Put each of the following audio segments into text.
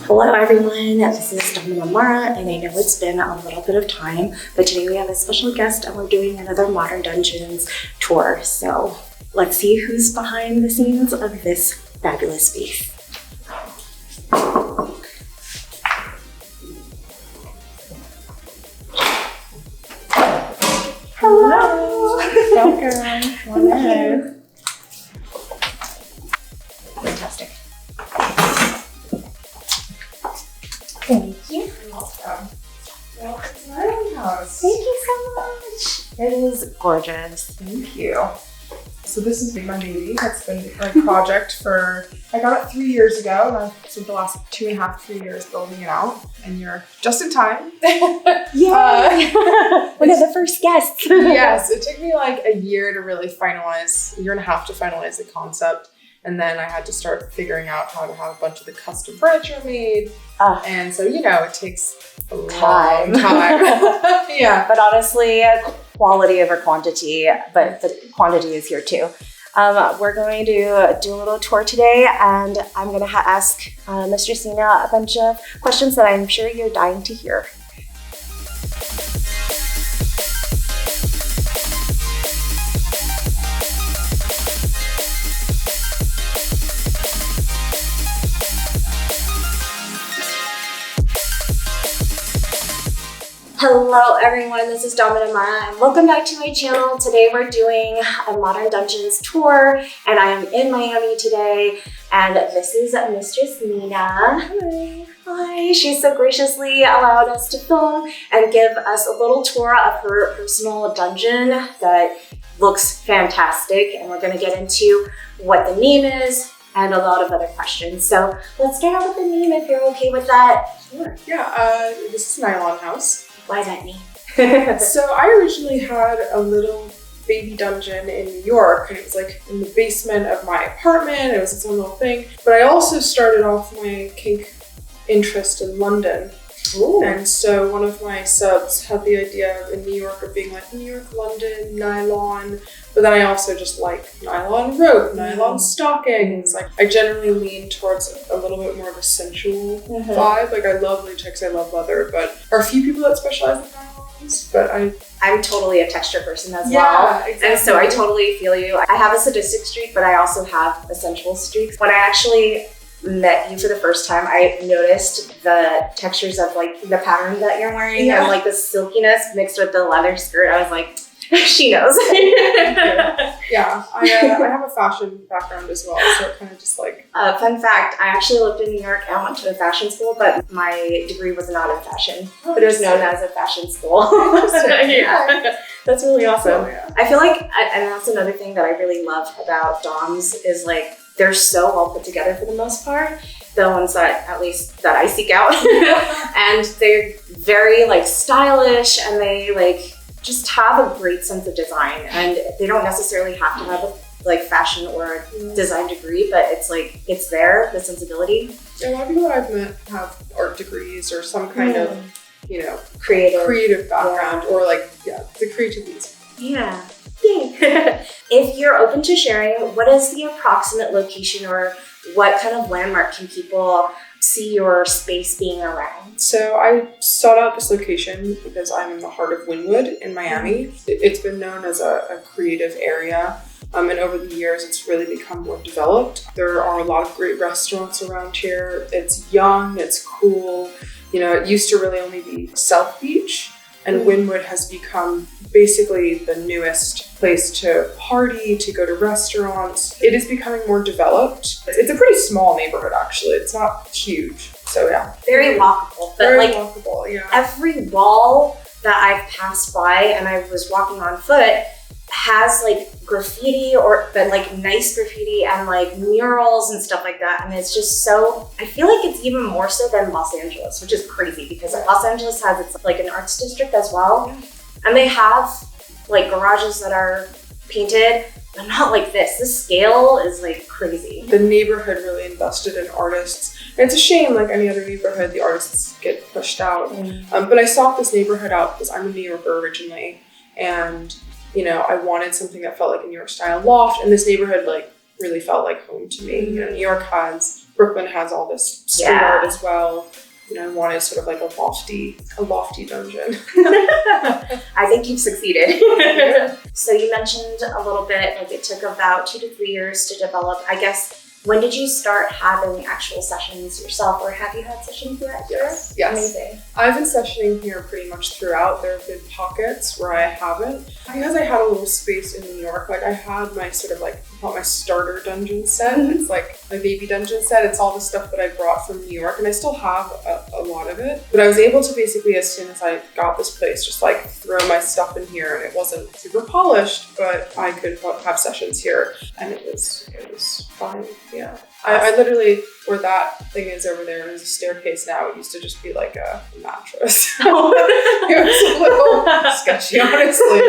Hello everyone, this is Domina Mara, and I know it's been a little bit of time, but today we have a special guest and we're doing another Modern Dungeons tour. So let's see who's behind the scenes of this fabulous space. Hello! Welcome. Hello. Fantastic. Thank you. Welcome. Welcome to my house. Thank you so much. It is gorgeous. Thank you. So this is my baby. It's been my project for, I got it 3 years ago, and I've spent the last 2.5-3 years building it out, and you're just in time. Yay! One of the first guests. Yes, it took me like a year to really finalize, a year and a half to finalize the concept. And then I had to start figuring out how to have a bunch of the custom furniture made. And so, you know, it takes a long time. Yeah. But honestly, quality over quantity, but the quantity is here too. We're going to do a little tour today, and I'm going to ask Mistress Nina a bunch of questions that I'm sure you're dying to hear. Hello everyone, this is Domina Mara and welcome back to my channel. Today we're doing a Modern Dungeons tour and I am in Miami today, and this is Mistress Nina. Hi. Hi, she so graciously allowed us to film and give us a little tour of her personal dungeon that looks fantastic, and we're going to get into what the name is and a lot of other questions. So let's start out with the name if you're okay with that. Sure. Yeah, this is Nylon House. Why is that me? So I originally had a little baby dungeon in New York, and it was like in the basement of my apartment. It was its own little thing. But I also started off my kink interest in London. Ooh. And so one of my subs had the idea in New York of being like New York, London, nylon. But then I also just like nylon rope, nylon stockings. Like I generally lean towards a little bit more of a sensual vibe. Like I love latex, I love leather, but there are a few people that specialize in nylons, but I'm totally a texture person as well. Yeah, exactly. And so I totally feel you. I have a sadistic streak, but I also have a sensual streak. When I actually met you for the first time, I noticed the textures of like the pattern that you're wearing and like the silkiness mixed with the leather skirt. I was like, she knows. Yeah, I have a fashion background as well, so it kind of just like... Fun fact, I actually lived in New York and went to a fashion school, but my degree was not in fashion, but it was known as a fashion school. Yeah, that's really awesome. Oh, yeah. I feel like, and that's another thing that I really love about DOMs is like, they're so well put together for the most part. The ones that, at least that I seek out. And they're very like stylish, and they like just have a great sense of design, and they don't necessarily have to have a like fashion or design degree, but it's like, it's there, the sensibility. A lot of people that I've met have art degrees or some kind of, you know, creative background, or like, the creativities. Yeah. Yay. If you're open to sharing, what is the approximate location, or what kind of landmark can people see your space being around? So I sought out this location because I'm in the heart of Wynwood in Miami. It's been known as a creative area, and over the years it's really become more developed. There are a lot of great restaurants around here. It's young, it's cool. You know, it used to really only be South Beach, and Wynwood has become basically the newest place to party, to go to restaurants. It is becoming more developed. It's a pretty small neighborhood, actually. It's not huge. So yeah. Very walkable. But Very like walkable, yeah. every wall that I've passed by and I was walking on foot has like graffiti, but like nice graffiti and like murals and stuff like that. And it's just so, I feel like it's even more so than Los Angeles, which is crazy because Los Angeles has its like an arts district as well. And they have like garages that are painted, but not like this. The scale is like crazy. The neighborhood really invested in artists. And it's a shame, like any other neighborhood, the artists get pushed out. But I sought this neighborhood out because I'm a New Yorker originally. And, you know, I wanted something that felt like a New York style loft. And this neighborhood like really felt like home to me. You know, New York has Brooklyn has all this street art as well. You know, I wanted sort of like a lofty dungeon. I think you've succeeded. So you mentioned a little bit, like it took about 2 to 3 years to develop. I guess, when did you start having actual sessions yourself, or have you had sessions throughout here? Yes. Amazing. I've been sessioning here pretty much throughout. There have been pockets where I haven't. Because I had a little space in New York, like I had my sort of like, I call it my starter dungeon set. It's like my baby dungeon set. It's all the stuff that I brought from New York, and I still have a lot of it. But I was able to basically, as soon as I got this place, just like throw my stuff in here, and it wasn't super polished, but I could have sessions here, and it was fine. Yeah. I literally, where that thing is over there, there's a staircase now. It used to just be like a mattress. It was a little sketchy, honestly.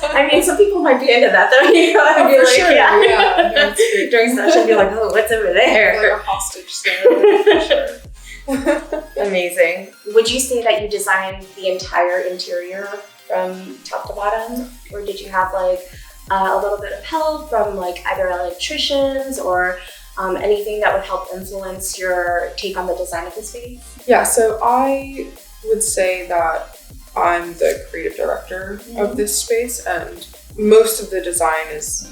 I mean, some people might be into that though. You know, I'd be for like, sure. Yeah. No, it's great. During session, be like, oh, what's over there? Like a hostage stand, for sure. Amazing. Would you say that you designed the entire interior from top to bottom? Or did you have like a little bit of help from like either electricians or anything that would help influence your take on the design of the space? Yeah, so I would say that I'm the creative director of this space, and most of the design is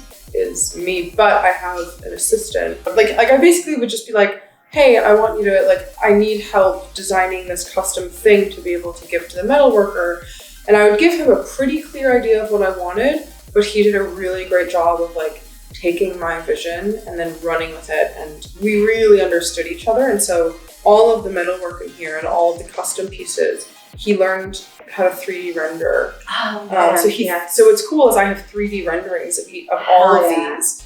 me, but I have an assistant. Like I basically would just be like, hey, I want you to, like, I need help designing this custom thing to be able to give to the metalworker. And I would give him a pretty clear idea of what I wanted, but he did a really great job of like taking my vision and then running with it. And we really understood each other. And so all of the metalwork in here and all of the custom pieces, he learned how to 3D render. So what's cool is I have 3D renderings of all of these.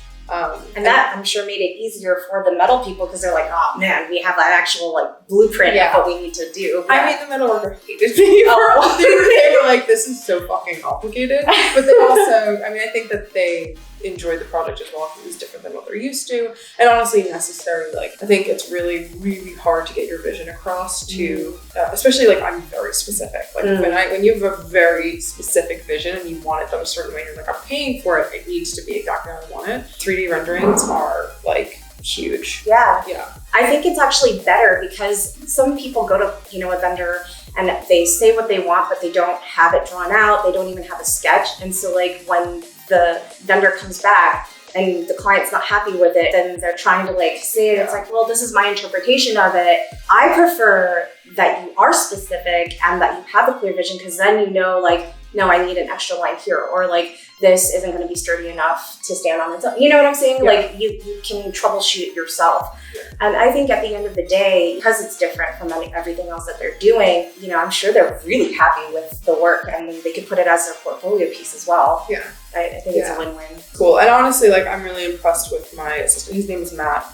And that, I'm sure, made it easier for the metal people, because they're like, oh man, we have that actual like blueprint of what we need to do. I mean, the metalworker hated me. They were like, this is so fucking complicated. But they also, I mean, I think that they enjoyed the project as well. It was different than what they're used to, and honestly necessary. Like, I think it's really, really hard to get your vision across to, especially like I'm very specific. Like when you have a very specific vision and you want it done a certain way, and you're like, I'm paying for it, it needs to be exactly how I want it. 3D renderings are like huge. Yeah. Yeah. I think it's actually better, because some people go to, you know, a vendor and they say what they want, but they don't have it drawn out. They don't even have a sketch. And so like when the vendor comes back and the client's not happy with it, then they're trying to like say it. It's like, well, this is my interpretation of it. I prefer that you are specific and that you have the clear vision, because then you know, like, no, I need an extra line here, or like this isn't going to be sturdy enough to stand on its own. You know what I'm saying? Yeah. Like you can troubleshoot yourself. And I think at the end of the day, because it's different from everything else that they're doing, you know, I'm sure they're really happy with the work, and they could put it as their portfolio piece as well. Yeah. I think it's a win-win. Cool. And honestly, like, I'm really impressed with my assistant. His name is Matt.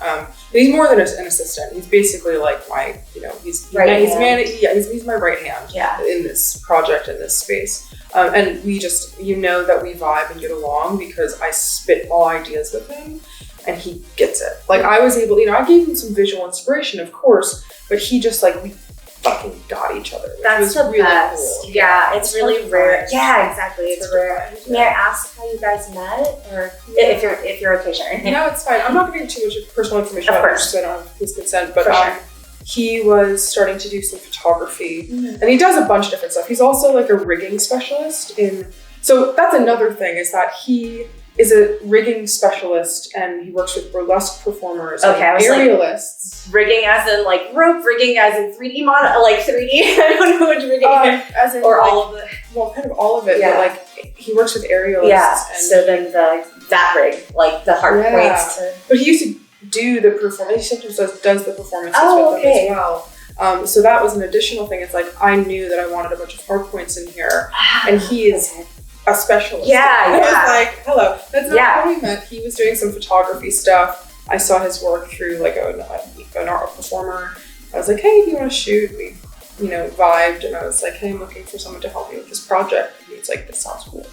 He's more than an assistant. He's basically like my, you know, he's my right hand in this project, in this space. And we just, you know, that we vibe and get along because I spit all ideas with him and he gets it. Like, I was able, you know, I gave him some visual inspiration, of course, but he just like, we fucking got each other. That's the really best. Cool. Yeah, it's really rare. Yeah, exactly. It's rare. May I ask how you guys met, or if you're okay sharing? No, it's fine. I'm not going to give too much personal information about it, so I don't have his consent. But he was starting to do some photography, and he does a bunch of different stuff. He's also like a rigging specialist so that's another thing, is that he is a rigging specialist, and he works with burlesque performers and aerialists. Like, rigging as in like rope, rigging as in 3D model, like 3D. I don't know which rigging. As in, or like, all of it. Well, kind of all of it. Yeah. But like, he works with aerialists. Yeah. So then that rig, like the heart points to. But he used to do the performance. He sometimes does the performances with them as well. So that was an additional thing. It's like, I knew that I wanted a bunch of hard points in here, and he is a specialist. I was like, hello. That's not how we met. He was doing some photography stuff. I saw his work through like an art performer. I was like, hey, do you want to shoot? We, you know, vibed, and I was like, hey, I'm looking for someone to help me with this project. And he's like, this sounds cool.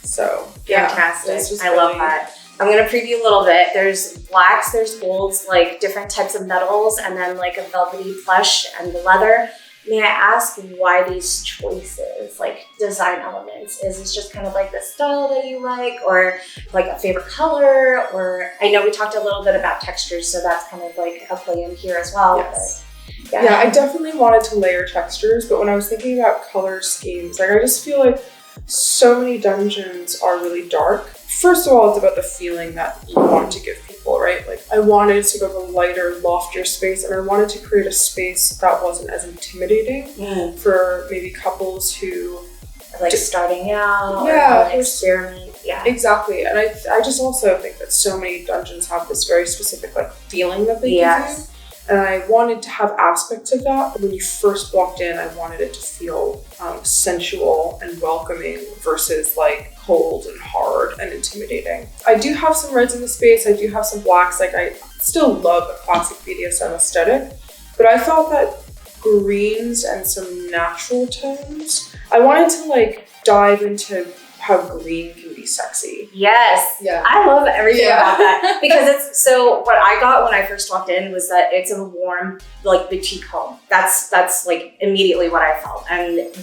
So fantastic. I love that. I'm going to preview a little bit. There's blacks, there's golds, like different types of metals, and then like a velvety plush and the leather. May I ask why these choices, like design elements? Is this just kind of like the style that you like, or like a favorite color? Or I know we talked a little bit about textures, so that's kind of like a play in here as well. Yes. But, yeah, I definitely wanted to layer textures, but when I was thinking about color schemes, like I just feel like so many dungeons are really dark. First of all, it's about the feeling that you want to give people, right? Like I wanted sort of a lighter, loftier space, and I wanted to create a space that wasn't as intimidating for maybe couples who like starting out, yeah, or experiment, yeah, exactly. And I just also think that so many dungeons have this very specific like feeling that they give you. And I wanted to have aspects of that. When you first walked in, I wanted it to feel sensual and welcoming versus like cold and hard and intimidating. I do have some reds in the space. I do have some blacks. Like I still love a classic BDSM aesthetic, but I thought that greens and some natural tones, I wanted to like dive into how green can be sexy. Yes. Yeah. I love everything about that because it's so what I got when I first walked in was that it's a warm, like boutique home. That's like immediately what I felt.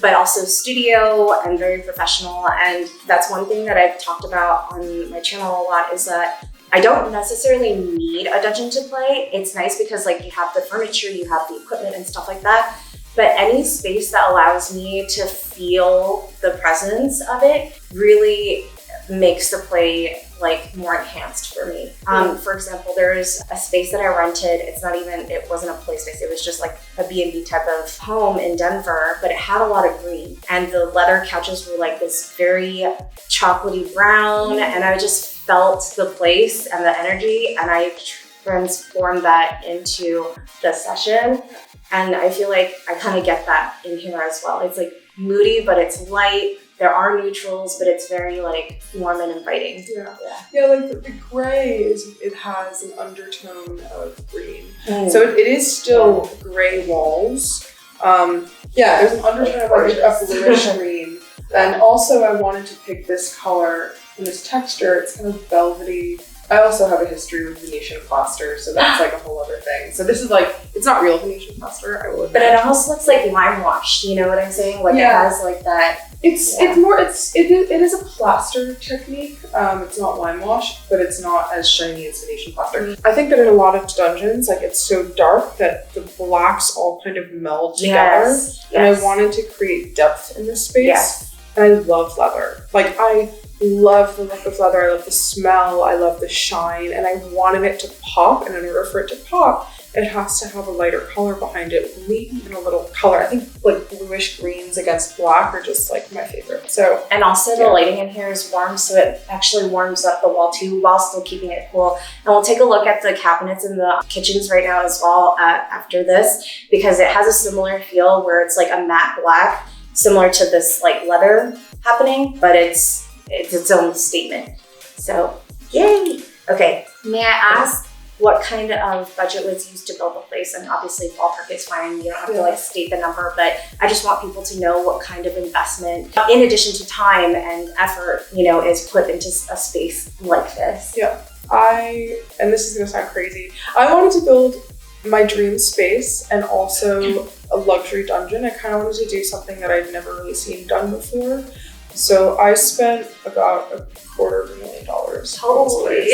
But also studio and very professional. And that's one thing that I've talked about on my channel a lot is that I don't necessarily need a dungeon to play. It's nice because like you have the furniture, you have the equipment and stuff like that. But any space that allows me to feel the presence of it really makes the play like more enhanced for me. For example, there's a space that I rented. It wasn't a play space. It was just like a B&B type of home in Denver, but it had a lot of green. And the leather couches were like this very chocolatey brown. And I just felt the place and the energy, and I transformed that into the session. And I feel like I kind of get that in here as well. It's like moody, but it's light. There are neutrals, but it's very like warm and inviting. Yeah, like the gray it has an undertone of green. So it is still gray walls. There's an undertone of like a bluish green. And also I wanted to pick this color and this texture. It's kind of velvety. I also have a history with Venetian plaster, so that's like a whole other thing. So this is like, it's not real Venetian plaster, I will admit. But it almost looks like lime wash, you know what I'm saying? Like it has like that. It is a plaster technique. It's not lime wash, but it's not as shiny as Venetian plaster. I think that in a lot of dungeons, like it's so dark that the blacks all kind of meld together. And I wanted to create depth in this space. And I love leather. Like I love the look of leather, I love the smell, I love the shine, and I wanted it to pop, and in order for it to pop, it has to have a lighter color behind it, maybe even a little color. I think like bluish greens against black are just like my favorite. So, and also the lighting in here is warm, so it actually warms up the wall too while still keeping it cool. And we'll take a look at the cabinets in the kitchens right now as well after this, because it has a similar feel where it's like a matte black, similar to this like leather happening, but it's its own statement. So, yay! Okay, may I ask what kind of budget was used to build the place? And obviously ballpark is fine, you don't have to like state the number, but I just want people to know what kind of investment, in addition to time and effort, is put into a space like this. Yeah, and this is gonna sound crazy, I wanted to build my dream space and also a luxury dungeon. I kind of wanted to do something that I'd never really seen done before. So I spent about $250,000. Holy!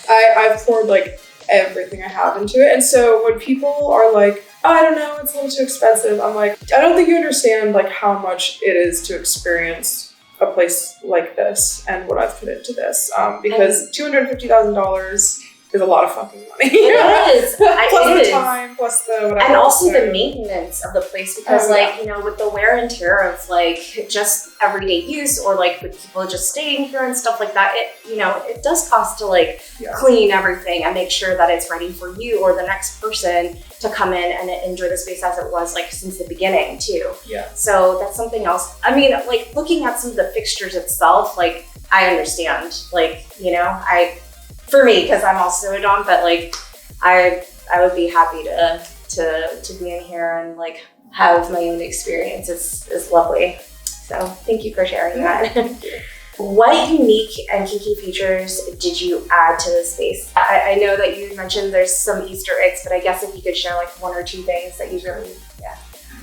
I've poured like everything I have into it. And so when people are like, oh, I don't know, it's a little too expensive, I'm like, I don't think you understand like how much it is to experience a place like this and what I've put into this. Because $250,000 is a lot of fucking money. It is. Plus the time, plus the whatever. And also the maintenance of the place, because with the wear and tear of like just everyday use, or like with people just staying here and stuff like that, it does cost to like clean everything and make sure that it's ready for you or the next person to come in and enjoy the space as it was like since the beginning too. Yeah. So that's something else. I mean, like looking at some of the fixtures itself, like I understand, like, for me, because I'm also a dom, but like I would be happy to be in here and like have my own experience. It's lovely. So thank you for sharing that. What unique and kinky features did you add to the space? I know that you mentioned there's some Easter eggs, but I guess if you could share like one or two things that you really,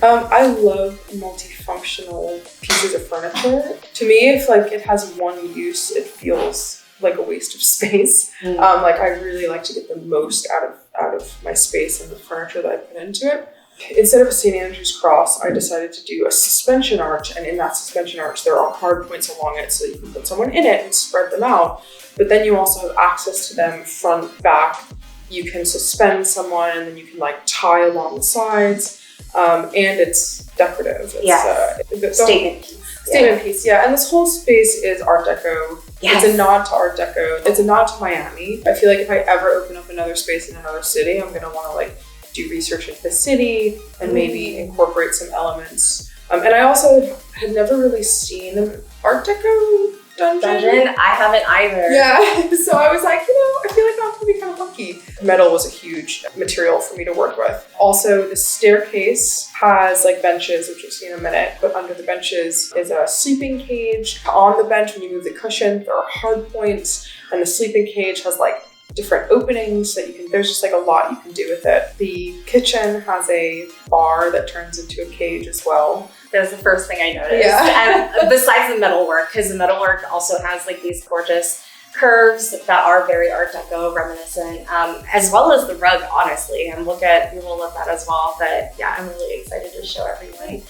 I love multifunctional pieces of furniture. To me, if like it has one use, it feels like a waste of space. Like I really like to get the most out of my space and the furniture that I put into it. Instead of a St. Andrew's cross, I decided to do a suspension arch, and in that suspension arch, there are hard points along it so you can put someone in it and spread them out. But then you also have access to them front, back. You can suspend someone, and then you can like tie along the sides, and it's decorative. It's statement piece. Statement piece, yeah. And this whole space is Art Deco. Yes. It's a nod to Art Deco. It's a nod to Miami. I feel like if I ever open up another space in another city, I'm gonna want to like do research into the city and maybe incorporate some elements. And I also had never really seen an Art Deco dungeon. I haven't either. Yeah, so I was like, I feel like I'm gonna be kind of lucky. Metal was a huge material for me to work with. Also, the staircase has like benches, which you'll see in a minute, but under the benches is a sleeping cage. On the bench, when you move the cushion, there are hard points, and the sleeping cage has like different openings that there's just like a lot you can do with it. The kitchen has a bar that turns into a cage as well. That was the first thing I noticed. Yeah. And besides the metalwork, because the metalwork also has like these gorgeous curves that are very Art Deco reminiscent, as well as the rug, honestly. And we will look at that as well. But yeah, I'm really excited to show everyone.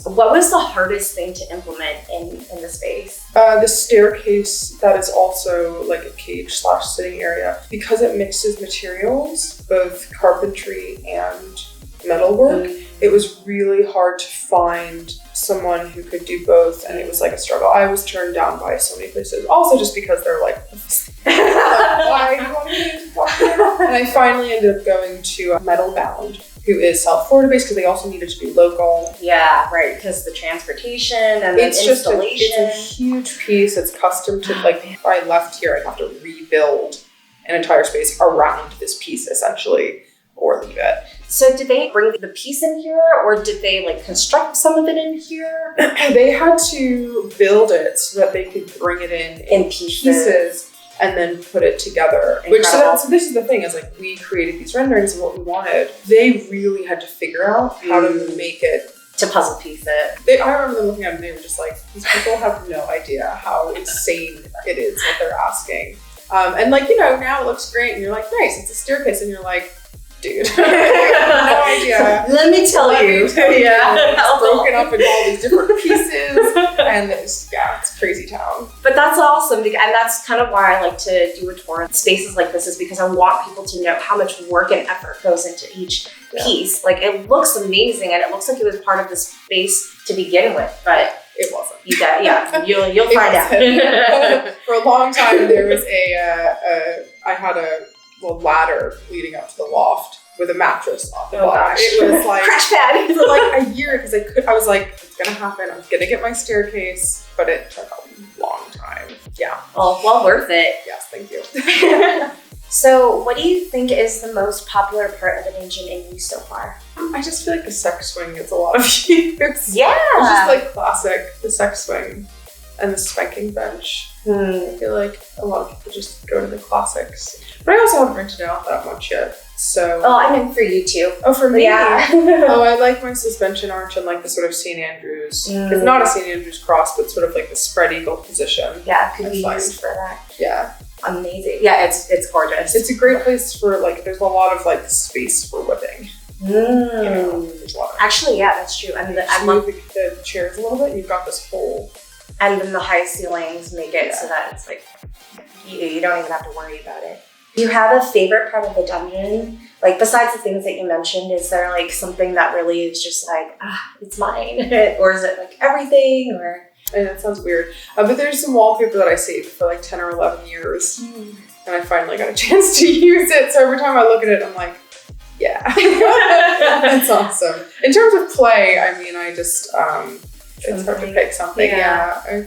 What was the hardest thing to implement in the space? The staircase that is also like a cage / sitting area. Because it mixes materials, both carpentry and metalwork, it was really hard to find someone who could do both, and it was like a struggle. I was turned down by so many places, also just because they're like, why do you want me to talk to you? And I finally ended up going to Metal Bound, who is South Florida based, because they also needed to be local. Yeah, right, because the transportation and the installation. It's a huge piece. It's custom to, like, if I left here, I'd have to rebuild an entire space around this piece, essentially, or leave it. So did they bring the piece in here, or did they like construct some of it in here? They had to build it so that they could bring it in pieces and then put it together. Incredible. So this is the thing, is like we created these renderings of what we wanted. They really had to figure out how to make it. To puzzle piece it. I remember them looking at it and they were just like, these people have no idea how insane it is what they're asking. And like, now it looks great and you're like, nice, it's a staircase, and you're like, dude, no idea. Let me tell you. Yeah. It's broken up into all these different pieces, and it's crazy town. But that's awesome, and that's kind of why I like to do a tour of spaces like this, is because I want people to know how much work and effort goes into each piece. Like, it looks amazing, and it looks like it was part of the space to begin with, but it wasn't. You'll find out. For a long time, there was I had a ladder leading up to the loft with a mattress on the bottom. Gosh. It was like crash pad for like a year, because I was like, it's gonna happen. I'm gonna get my staircase, but it took a long time. Yeah. Well worth it. Yes, thank you. So, what do you think is the most popular part of the dungeon in use so far? I just feel like the sex swing gets a lot of use. Yeah. It's just like classic, the sex swing and the spanking bench. I feel like a lot of people just go to the classics. But I also haven't rented it out that much yet, so... Oh, I meant for you too. Oh, for me? Yeah. Oh, I like my suspension arch and like the sort of St. Andrews. It's not a St. Andrew's cross, but sort of like the spread eagle position. Yeah, could be used for that. Yeah. Amazing. Yeah, it's gorgeous. It's a great place for like, there's a lot of like space for whipping. There's a lot of... Actually, yeah, that's true. And I love the chairs a little bit, and you've got this whole... And then the high ceilings make it so that it's like, you don't even have to worry about it. Do you have a favorite part of the dungeon? Like, besides the things that you mentioned, is there like something that really is just like, it's mine? Or is it like everything? Or... And that sounds weird. But there's some wallpaper that I saved for like 10 or 11 years. And I finally got a chance to use it. So every time I look at it, I'm like, yeah. That's awesome. In terms of play, I mean, I just, it's hard to pick something. Yeah.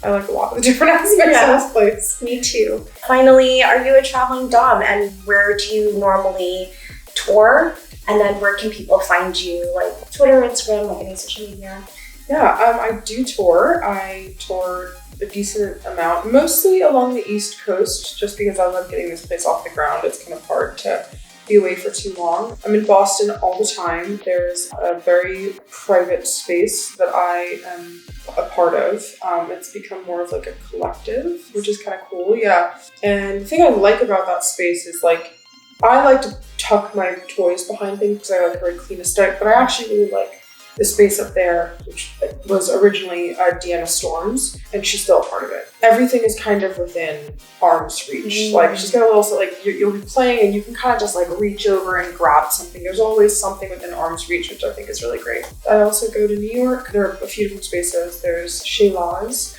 I like a lot of the different aspects of this place. Me too. Finally, are you a traveling dom, and where do you normally tour? And then where can people find you? Like Twitter, Instagram, like any social media? Yeah, I do tour. I tour a decent amount, mostly along the East Coast, just because I love getting this place off the ground. It's kind of hard to be away for too long. I'm in Boston all the time. There's a very private space that I am a part of. It's become more of like a collective, which is kind of cool. Yeah. And the thing I like about that space is like, I like to tuck my toys behind things because I like a very clean aesthetic, but I actually really like the space up there, which was originally Deanna Storm's, and she's still a part of it. Everything is kind of within arm's reach. Like she's got a little, like you'll be playing and you can kind of just like reach over and grab something. There's always something within arm's reach, which I think is really great. I also go to New York. There are a few different spaces. There's Shayla's,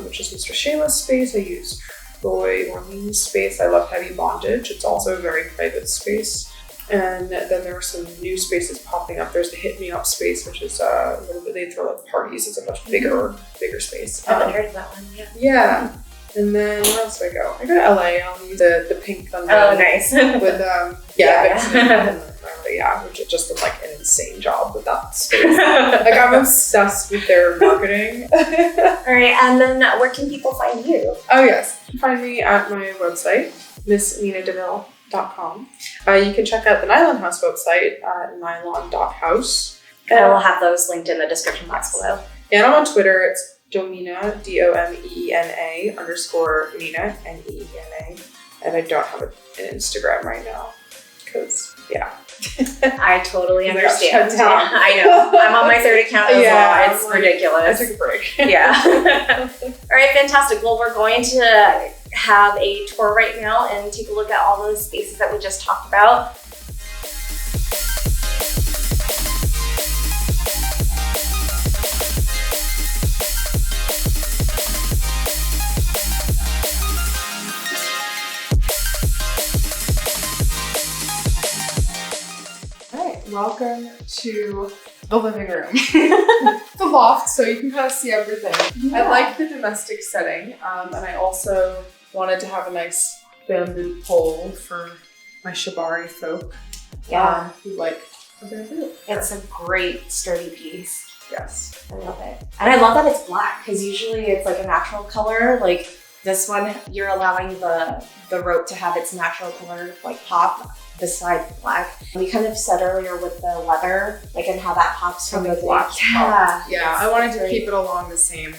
which is Mr. Shayla's space. I use Roy Orlean's space. I love Heavy Bondage. It's also a very private space. And then there are some new spaces popping up. There's the Hit Me Up space, which is a little bit, they throw like parties. It's a much bigger space. I haven't heard of that one yet. Yeah. And then where else do I go? I go to LA. I'll use the Pink Thunder. Oh, nice. With yeah, which has just done like an insane job with that space. Like I'm obsessed with their marketing. All right, and then where can people find you? Oh yes, you can find me at my website, MissNinaDeVille.com. You can check out the Nylon House website at nylon.house. I will have those linked in the description box below. And I'm on Twitter. It's Domena, DOMENA _ Nina, NEENA. And I don't have an Instagram right now because, yeah. I totally understand. Shut down. I know. I'm on my third account as well. It's ridiculous. I took a break. Yeah. All right, fantastic. Well, we're going to have a tour right now and take a look at all those spaces that we just talked about. Welcome to the living room. The loft, so you can kind of see everything. Yeah. I like the domestic setting, and I also wanted to have a nice bamboo pole for my Shibari folk. Yeah. Who like a bamboo. It's a great sturdy piece. Yes. I love it. And I love that it's black, because usually it's like a natural color. Like this one, you're allowing the rope to have its natural color like pop beside the black. We kind of said earlier with the leather, like, and how that pops from the black. Yeah, I wanted to keep it along the same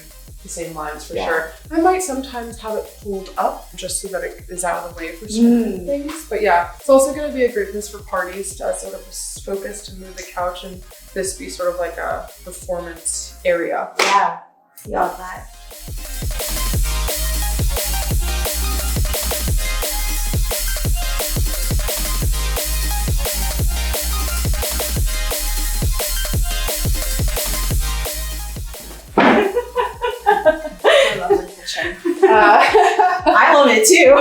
lines for sure. I might sometimes have it pulled up just so that it is out of the way for certain things. But yeah, it's also going to be a great place for parties to sort of focus to move the couch and this be sort of like a performance area. Yeah, love that. I love it too.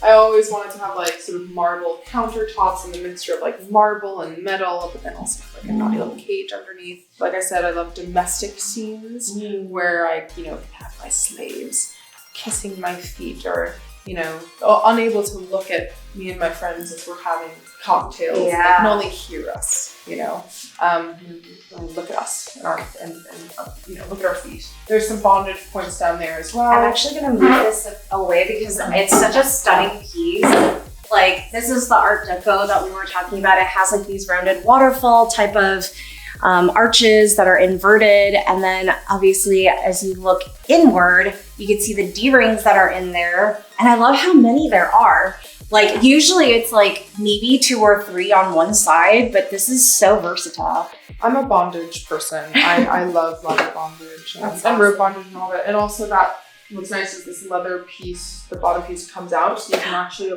I always wanted to have like sort of marble countertops and a mixture of like marble and metal, but then also like a naughty little cage underneath. Like I said, I love domestic scenes where I, can have my slaves kissing my feet or, unable to look at me and my friends as we're having cocktails. They can only hear us, look at us and look at our feet. There's some bondage points down there as well. I'm actually going to move this away because it's such a stunning piece. Like, this is the Art Deco that we were talking about. It has like these rounded waterfall type of arches that are inverted. And then obviously as you look inward, you can see the D-rings that are in there. And I love how many there are. Like usually it's like maybe 2 or 3 on one side, but this is so versatile. I'm a bondage person. I love leather bondage and rope bondage and all that. And also what's nice is this leather piece, the bottom piece comes out, so you can actually you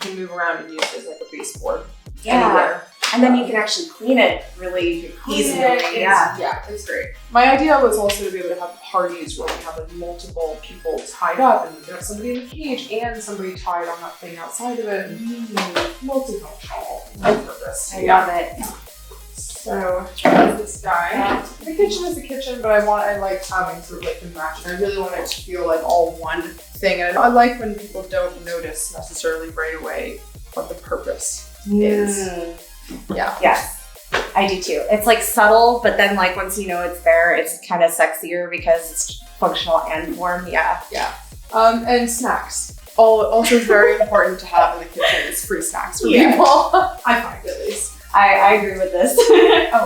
can move around and use it as like a baseboard anywhere. And then you can actually clean it really easily. Yeah, it's great. My idea was also to be able to have parties where we have like multiple people tied up and there's somebody in a cage and somebody tied on that thing outside of it. Multifunctional. Purpose. I love it. So this guy. The kitchen is the kitchen, but I like having sort of like the match. And I really want it to feel like all one thing. And I like when people don't notice necessarily right away what the purpose is. Yeah. Yes. I do too. It's like subtle, but then like once you know it's there, it's kind of sexier because it's functional and form. Yeah. Yeah. And snacks. Also very important to have in the kitchen is free snacks for people. I find at least. I agree with this.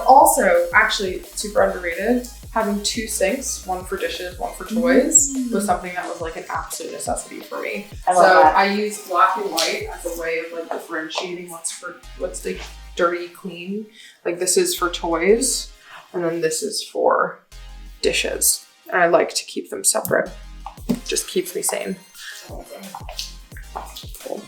Also, actually, super underrated, having 2 sinks, one for dishes, one for toys, was something that was like an absolute necessity for me. I love that. I use black and white as a way of like differentiating what's like dirty, clean. Like this is for toys, and then this is for dishes. And I like to keep them separate. Just keeps me sane. Cool.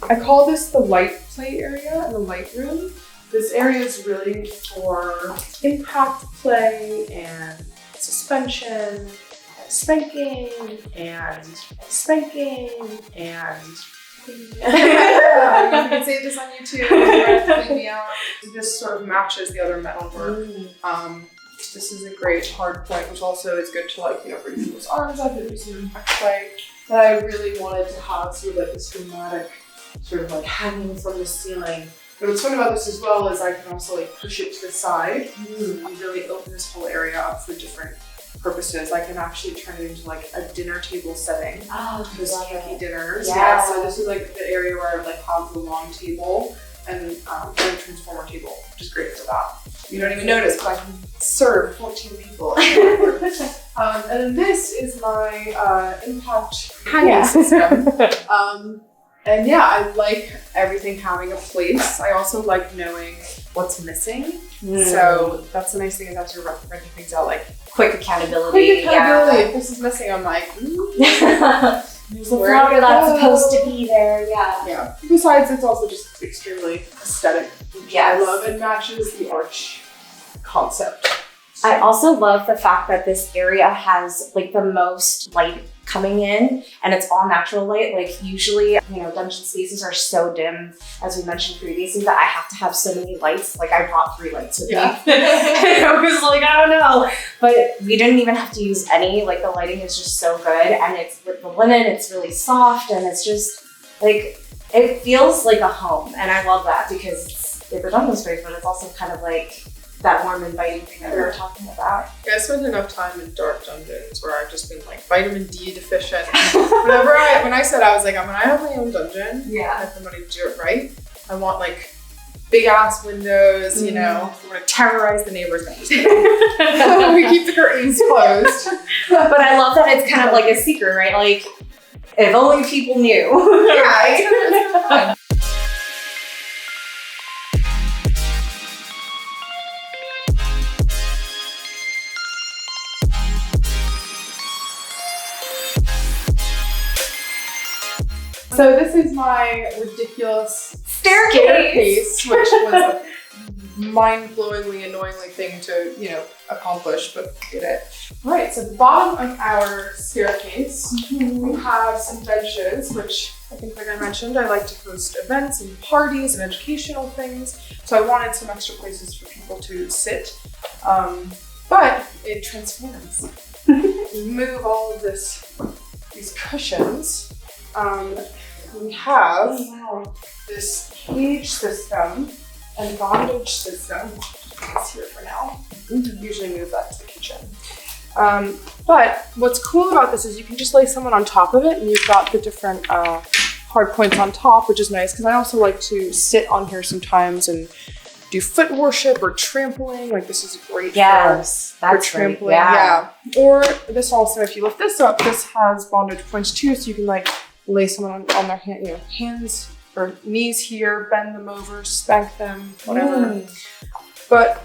I call this the light play area in the light room. This area is really for impact play and suspension, spanking, and spanking, and you can see this on YouTube. Clean me out. This sort of matches the other metal work. This is a great hard point, which also is good to like, you know, bring people's arms up and do some impact play. But I really wanted to have sort of like this dramatic sort of like hanging from the ceiling. But what's fun about this as well is I can also like push it to the side and really open this whole area up for different purposes. I can actually turn it into like a dinner table setting. Oh, Those cookie dinners. Yeah. So this is like the area where I would like have the long table and a transformer table, which is great for that. You don't even notice, but I can serve 14 people. And then this is my impact hanging system. And yeah, I like everything having a place. I also like knowing what's missing. So that's the nice thing is as you're renting things out, like quick accountability. Yeah. If this is missing, I'm like, there's a flower that's supposed to be there. Yeah. Besides, it's also just extremely aesthetic. Yes. I love and matches the arch concept. So. I also love the fact that this area has like the most light coming in, and it's all natural light. Like usually, you know, dungeon spaces are so dim, as we mentioned previously, that I have to have so many lights. Like I brought 3 lights with me. I was like, I don't know. But we didn't even have to use any. Like the lighting is just so good, and it's with the linen, it's really soft, and it's just like, it feels like a home. And I love that because it's a dungeon space, but it's also kind of like that warm, inviting thing that we were talking about. Yeah, I spent enough time in dark dungeons where I've just been like vitamin D deficient. when I said I was like, when I have my own dungeon, if I'm gonna do it right, I want like big ass windows, you know, I'm gonna terrorize the neighbors. We keep the curtains closed. But I love that it's kind of like a secret, right? Like, if only people knew. Yeah, it's fun. So this is my ridiculous staircase, which was a mind-blowingly, annoyingly thing to, you know, accomplish, but did it. All right, so the bottom of our staircase, we have some benches, which I think, like I mentioned, I like to host events and parties and educational things. So I wanted some extra places for people to sit, but it transforms. We move all of these cushions. We have this cage system and bondage system. It's here for now. Usually move that to the kitchen. But what's cool about this is you can just lay someone on top of it and you've got the different hard points on top, which is nice because I also like to sit on here sometimes and do foot worship or trampling. Like this is great for trampling. Yeah. Or this also, if you lift this up, this has bondage points too, so you can like lay someone on their hands or knees here, bend them over, spank them, whatever. But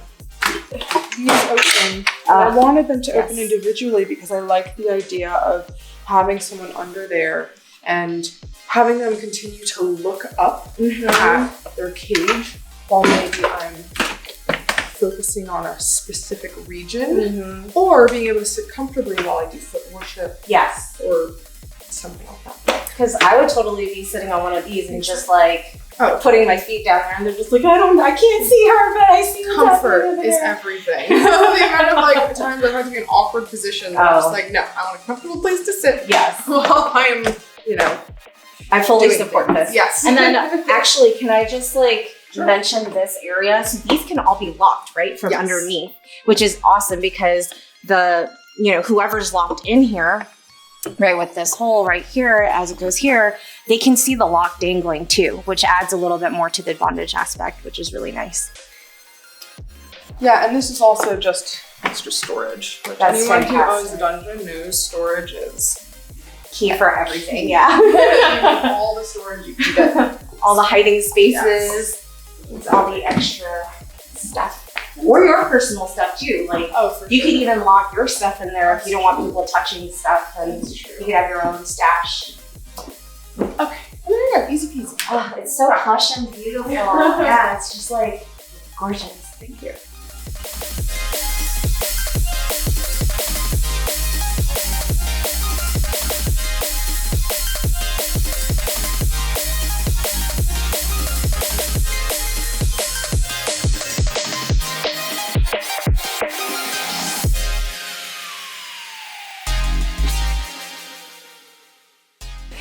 these open, I wanted them to open individually because I like the idea of having someone under there and having them continue to look up at their cage while maybe I'm focusing on a specific region or being able to sit comfortably while I do foot worship. Yes. Or something like that. Because I would totally be sitting on one of these and just like putting my feet down there, and they're just like, I can't see her, but I see what's Comfort happening over is there. everything. The amount of like times I've had to be in awkward positions, I'm just like, no, I want a comfortable place to sit. Yes. While I am, you know, I fully doing support things. this. Yes. And then actually, can I just like Sure. mention this area? So these can all be locked, right? From Yes. underneath, which is awesome because whoever's locked in here, right, with this hole right here, as it goes here, they can see the lock dangling too, which adds a little bit more to the bondage aspect, which is really nice. Yeah, and this is also just extra storage. Which That's anyone who fantastic. owns a dungeon knows storage is Key for everything, yeah. all the storage you can get. All the hiding spaces, all the extra stuff. Or your personal stuff too. Like, Oh, for you sure. could even lock your stuff in there if you don't want people touching stuff, and you could have your own stash. Okay. And there you go. Easy peasy. Oh, it's so plush and beautiful. Yeah, it's just like gorgeous. Thank you.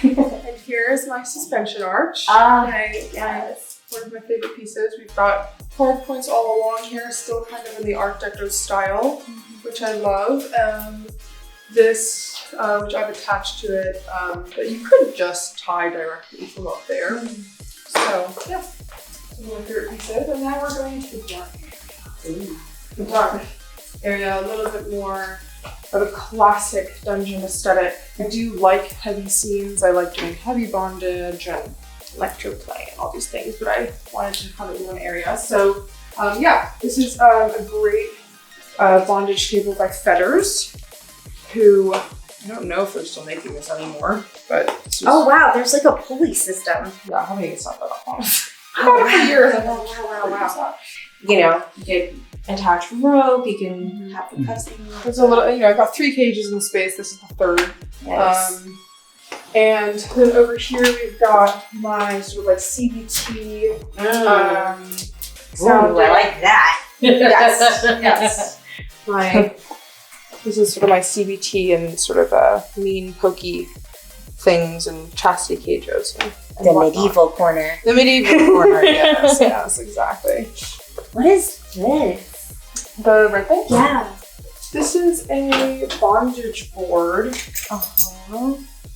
And here's my suspension arch. Yes. One of my favorite pieces. We've got hard points all along here, still kind of in the Art Deco style, which I love. This, which I've attached to it, but you could just tie directly from up there. So, yeah, some of my favorite pieces. And now we're going to the dark area. The dark area, a little bit more of a classic dungeon aesthetic. I do like heavy scenes. I like doing heavy bondage and electroplay and all these things, but I wanted to have it in one area. So yeah, this is a great bondage table by Fetters, who I don't know if they're still making this anymore, but it's just, Oh wow, there's like a pulley system. yeah, I think it's not that long. I've had it for years. Wow. You know, you can attach rope, you can have the cussing. There's a little, I've got 3 cages in the space. This is the 3rd. Nice. And then over here we've got my sort of like CBT sound. Ooh, I like that. Yes. This is sort of my CBT and sort of mean pokey things and chastity cages. And The whatnot. medieval corner. The medieval corner, yes, exactly. What is this? The red thing? Yeah. This is a bondage board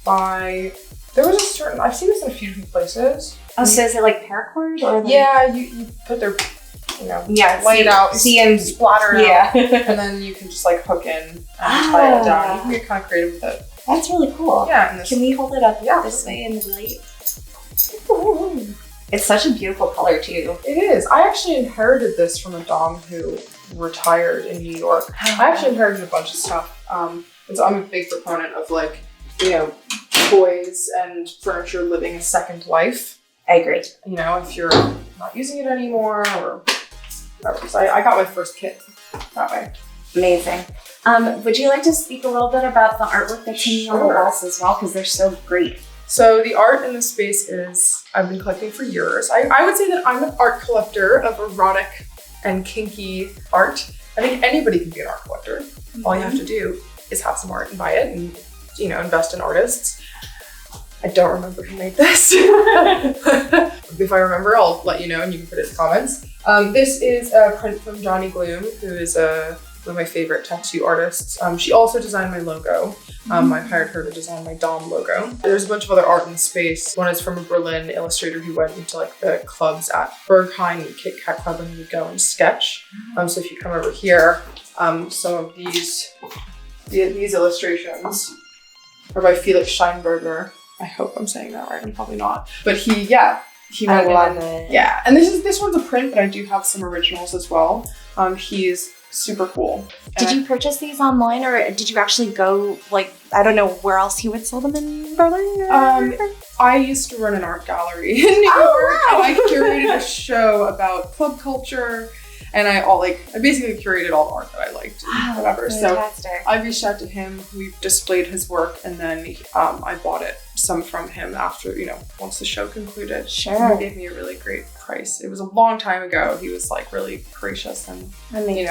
by, there was a certain, I've seen this in a few different places. Oh, so is it like paracord or? Like... Yeah, you put their, Yeah. lay it out, See and splatter it out, yeah. and then you can just like hook in and tie it down. You can get kind of creative with it. That's really cool. Yeah, and this, Can we hold it up Yeah. this way in the light? It's such a beautiful color too. it is. I actually inherited this from a dom who retired in New York. I actually inherited a bunch of stuff. And so I'm a big proponent of like, toys and furniture living a second life. I agree. If you're not using it anymore or whatever. So I got my first kit that way. Amazing. Would you like to speak a little bit about the artwork that's hanging on the Sure. walls as well? Because they're so great. So the art in this space I've been collecting for years. I would say that I'm an art collector of erotic and kinky art. I think anybody can be an art collector. All you have to do is have some art and buy it and, invest in artists. I don't remember who made this. If I remember, I'll let you know and you can put it in the comments. This is a print from Johnny Gloom, who is one of my favorite tattoo artists. She also designed my logo. I hired her to design my Dom logo. There's a bunch of other art in the space. One is from a Berlin illustrator who went into like the clubs at Berghain and Kit Kat Club and would go and sketch. So if you come over here, some of these illustrations are by Felix Scheinberger. I hope I'm saying that right. I'm probably not. But he I went love in. it. Yeah, and this one's a print, but I do have some originals as well. He's super cool. Did you purchase these online, or did you actually go, I don't know where else he would sell them in Berlin? I used to run an art gallery in New York, and I curated a show about club culture, and I basically curated all the art that I liked and whatever. Fantastic. So I reached out to him, we displayed his work, and then I bought it some from him after, once the show concluded. Sure. He gave me a really great price. It was a long time ago. He was like really gracious and, Amazing.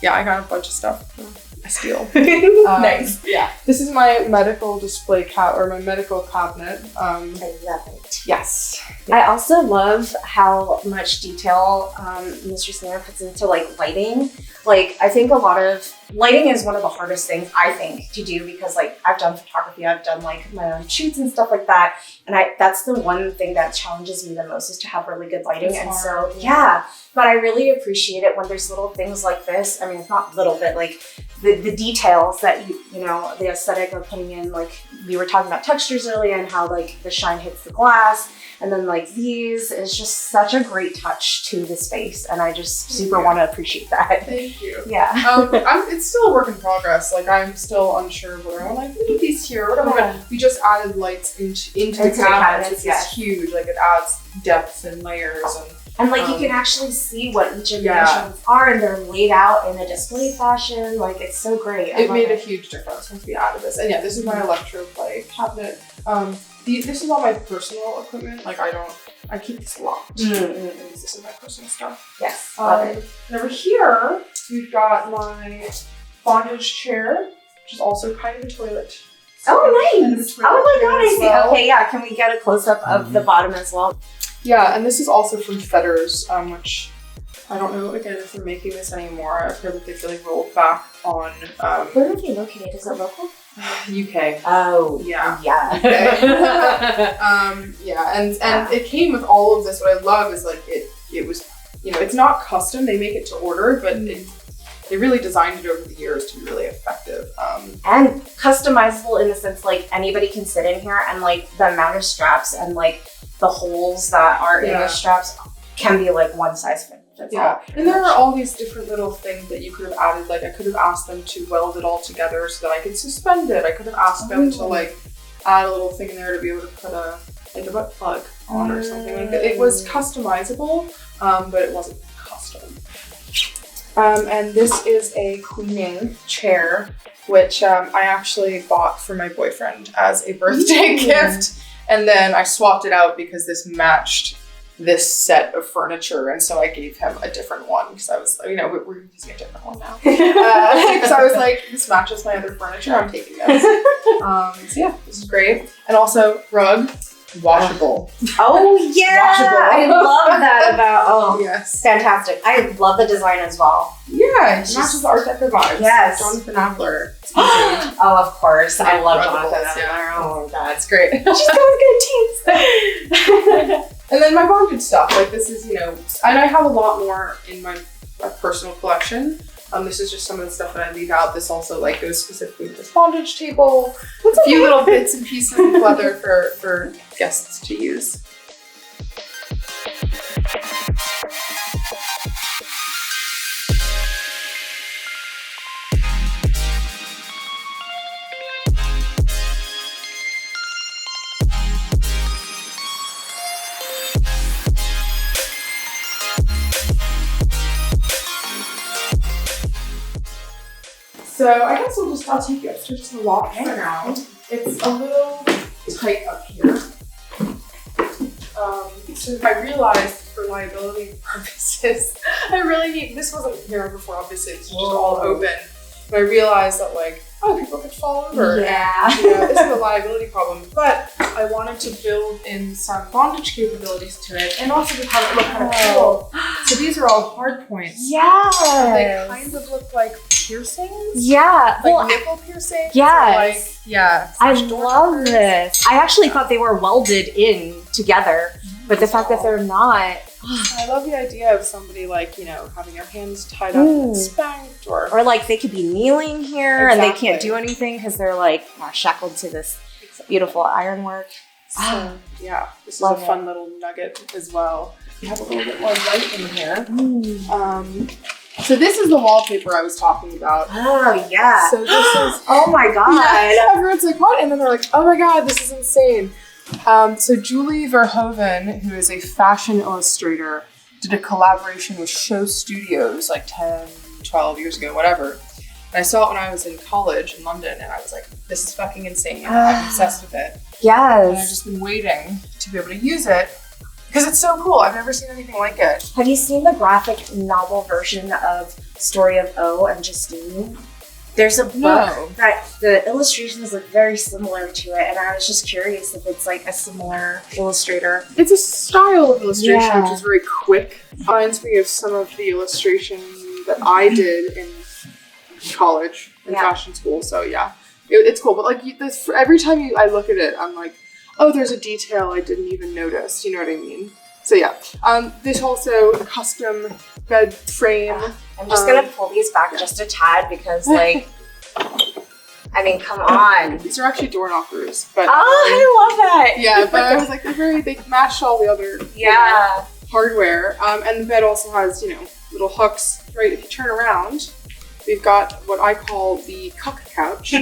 Yeah, I got a bunch of stuff for a steal. Nice. Yeah. This is my medical display my medical cabinet. I love it. Yes. I also love how much detail Mr. Sandler puts into like lighting. Like, I think a lot of lighting is one of the hardest things I think to do, because like I've done photography, I've done like my own shoots and stuff like that. And that's the one thing that challenges me the most, is to have really good lighting. It's and hard. So, yeah, but I really appreciate it when there's little things like this. I mean, it's not little, but like the details that the aesthetic of putting in, like we were talking about textures earlier and how like the shine hits the glass. And then like these is just such a great touch to the space. And I just super want to appreciate that. Thank you. Yeah. It's still a work in progress. Like, I'm still unsure whether I'm like, we need these here or whatever. Yeah. But we just added lights into the cabinets, which is huge. Like, it adds depth and layers And like you can actually see what each of the instruments are, and they're laid out in a display fashion. Like, it's so great. It made a huge difference once we added this. And yeah, this is my electroplay cabinet. This is all my personal equipment. Like, I keep this locked. This is my personal stuff. Yes, love it. And over here, we've got my bondage chair, which is also kind of a toilet. Oh, Kind of a nice. toilet Oh my chair God, I as see. well. Okay, yeah. Can we get a close-up of the bottom as well? Yeah, and this is also from Fetters, which I don't know, again, if they're making this anymore. I've heard that they've really rolled back on Where are they located? Is it local? UK. Oh, Yeah. yeah. Yeah, and it came with all of this. What I love is like it was, it's not custom. They make it to order, but they really designed it over the years to be really effective. And customizable in the sense like anybody can sit in here, and like the amount of straps and like the holes that are in the straps can be like one size fits all. And there are all these different little things that you could have added. Like, I could have asked them to weld it all together so that I could suspend it. I could have asked them to like add a little thing in there to be able to put a butt plug on or something like that. It was customizable, but it wasn't custom. And this is a cleaning chair, which I actually bought for my boyfriend as a birthday gift. And then I swapped it out because this matched this set of furniture, and so I gave him a different one because I was, we're using a different one now. Because I was like, this matches my other furniture, I'm taking this. So yeah, this is great. And also, rug, washable. Oh yeah, Washable. I love that about, yes. Fantastic. I love the design as well. Yeah, it matches the Art Deco vibes. Yes. Jonathan Adler. Oh, of course. I love Incredible. Jonathan. Yeah. Oh my God. That's great. She's got good teams. And then my bondage stuff, like this is, and I have a lot more in my personal collection. This is just some of the stuff that I leave out. This also like goes specifically to this bondage table. A few little bits and pieces of leather for guests to use. So I guess I'll take you upstairs to the loft for now. It's a little tight up here. So I realized for liability purposes, I really need, this wasn't here before, obviously, this was just all open. But I realized that like, people could fall over. Yeah. And, this is a liability problem. But I wanted to build in some bondage capabilities to it and also to have it look kind of cool. So these are all hard points. Yeah. They kind of look like piercings. Yeah. Like nipple piercings. Yes. I love this. I actually thought they were welded in together, but the fact that they're not. I love the idea of somebody like, having their hands tied up and spanked or like they could be kneeling here and they can't Exactly. do anything because they're like shackled to this beautiful ironwork. So, this is Love a fun little nugget as well. We have a little bit more light in here. So this is the wallpaper I was talking about. Oh yeah. So this is, oh my God. everyone's like, what? And then they're like, oh my God, this is insane. So Julie Verhoeven, who is a fashion illustrator, did a collaboration with Show Studios like 10, 12 years ago, whatever. And I saw it when I was in college in London, and I was like, this is fucking insane. I'm obsessed with it. And I've Yes. just been waiting to be able to use it because it's so cool. I've never seen anything like it. Have you seen the graphic novel version of Story of O and Justine? There's a book No. that the illustrations look very similar to it, and I was just curious if it's like a similar illustrator. It's a style of illustration Yeah. which is very quick. Reminds me of some of the illustration that I did in college in Yeah. fashion school. So yeah, it's cool. But like this, every time I look at it, I'm like, oh, there's a detail I didn't even notice. You know what I mean? So yeah. This also a custom bed frame. I'm just gonna pull these back just a tad because, like, I mean, come on. These are actually door knockers, but Oh, I love that. yeah. But I was like, they matched all the other Yeah. hardware. And the bed also has little hooks. Right, if you turn around, we've got what I call the cuck couch.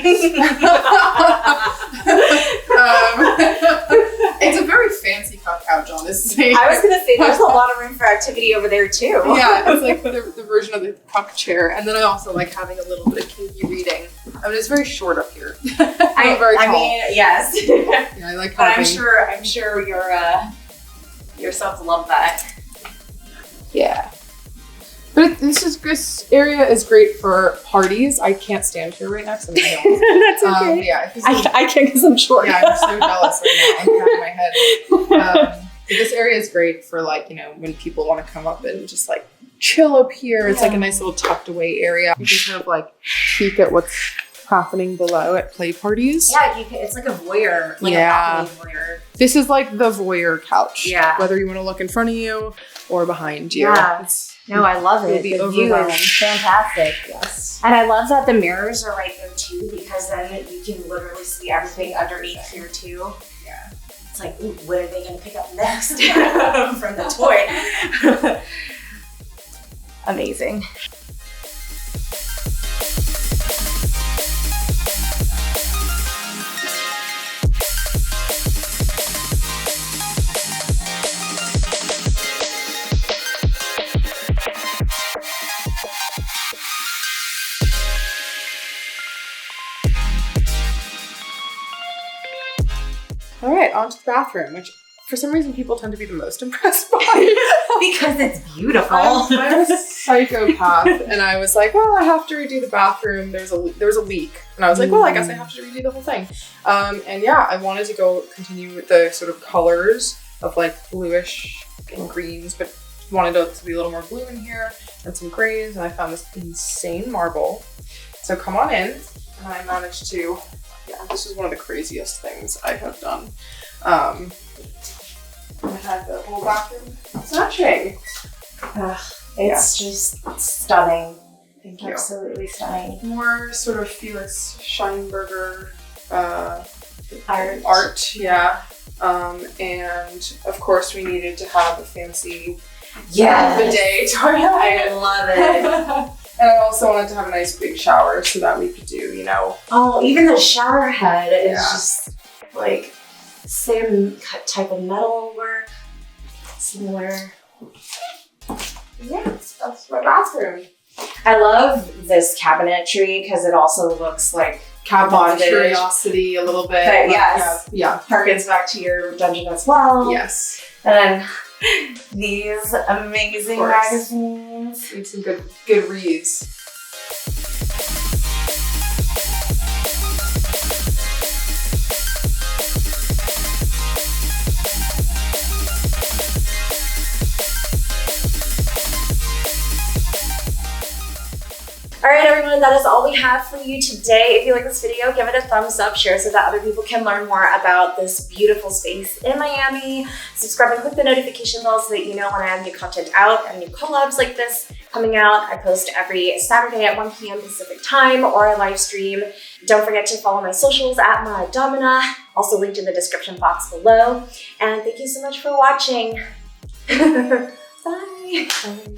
It's a very fancy cuck couch, honestly. I was gonna say there's a lot of room for activity over there too. Yeah, it's like the version of the cuck chair. And then I also like having a little bit of kinky reading. I mean, it's very short up here. I'm very tall. I mean, yes. Yeah, I like But having. I'm sure your sons love that. Yeah. But this area is great for parties. I can't stand here right now because I'm young. That's okay. Yeah, I can because I'm short. yeah, I'm so jealous right now. I'm patting my head. But this area is great for when people want to come up and just like chill up here. It's like a nice little tucked away area. You can kind of like peek at what's happening below at play parties. Yeah, it's like a voyeur, like a balcony voyeur. This is like the voyeur couch. Yeah. Whether you want to look in front of you or behind you. Yeah. It's, No, I love You'll it. be The view overwhelmed. is fantastic. yes. And I love that the mirrors are right there too, because then you can literally see everything underneath here too. Yeah. It's like, ooh, what are they gonna pick up next from the toy? Amazing. All right, on to the bathroom, which for some reason people tend to be the most impressed by. Because it's beautiful. I'm a psychopath, and I was like, well, I have to redo the bathroom. There was a leak, and I was like, well, I guess I have to redo the whole thing. And yeah, I wanted to continue with the sort of colors of like bluish and greens, but wanted it to be a little more blue in here and some grays. And I found this insane marble. So come on in, and I managed to. Yeah, this is one of the craziest things I have done. I had the whole bathroom snatching. It's just stunning. Thank you. Absolutely stunning. More sort of Felix Scheinberger Art. yeah. And of course we needed to have a fancy Yes. bidet toilet. I love it. And I also wanted to have a nice big shower so that we could do, Oh, even the shower head is Yeah. just like same type of metal work, similar. yes, that's my bathroom. I love this cabinetry because it also looks like Cabin bondage. curiosity a little bit. But yes. Yeah. harkens back to your dungeon as well. Yes. And then these amazing Of course. magazines. Need some good reads. All right, everyone, that is all we have for you today. If you like this video, give it a thumbs up, share so that other people can learn more about this beautiful space in Miami. Subscribe and click the notification bell so that you know when I have new content out and new collabs like this coming out. I post every Saturday at 1 p.m. Pacific time or I live stream. Don't forget to follow my socials at Domina, also linked in the description box below. And thank you so much for watching. Bye. Bye.